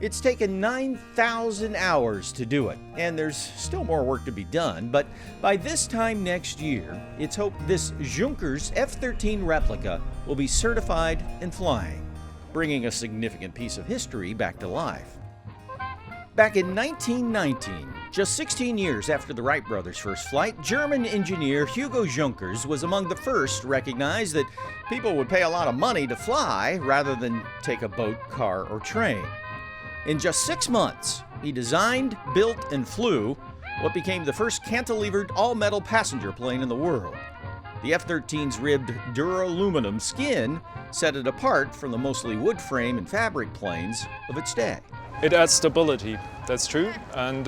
It's taken 9,000 hours to do it, and there's still more work to be done, but by this time next year, it's hoped this Junkers F13 replica will be certified and flying, bringing a significant piece of history back to life. Back in 1919, just 16 years after the Wright brothers' first flight, German engineer Hugo Junkers was among the first to recognize that people would pay a lot of money to fly rather than take a boat, car, or train. In just 6 months, he designed, built, and flew what became the first cantilevered all-metal passenger plane in the world. The F-13's ribbed duraluminum skin set it apart from the mostly wood frame and fabric planes of its day. It adds stability, that's true, and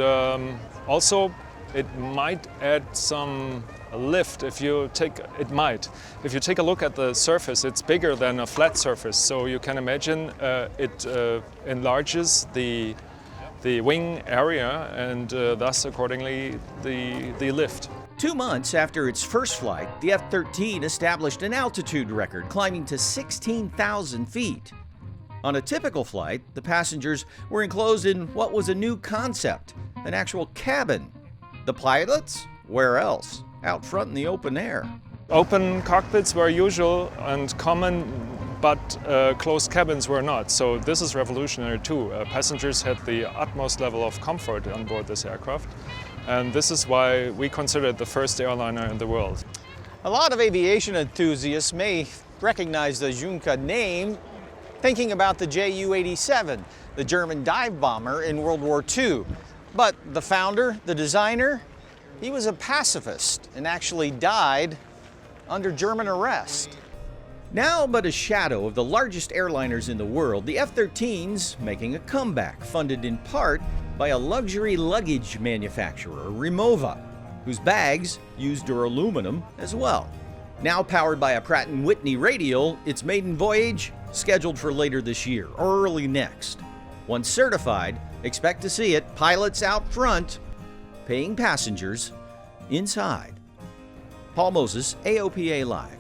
also it might add some lift if you take a look at the surface. It's bigger than a flat surface, so you can imagine it enlarges the wing area and thus accordingly the lift. 2 months after its first flight, the F-13 established an altitude record, climbing to 16,000 feet. On a typical flight, the passengers were enclosed in what was a new concept, an actual cabin. The pilots? Where else? Out front in the open air. Open cockpits were usual and common, but closed cabins were not. So this is revolutionary too. Passengers had the utmost level of comfort on board this aircraft. And this is why we consider it the first airliner in the world. A lot of aviation enthusiasts may recognize the Junker name thinking about the Ju-87, the German dive bomber in World War II. But the founder, the designer, he was a pacifist and actually died under German arrest. Now but a shadow of the largest airliners in the world, the F-13's making a comeback, funded in part by a luxury luggage manufacturer, Rimowa, whose bags use duraluminum as well. Now powered by a Pratt & Whitney radial, its maiden voyage scheduled for later this year or early next. Once certified, expect to see it, pilots out front, paying passengers inside. Paul Moses, AOPA Live.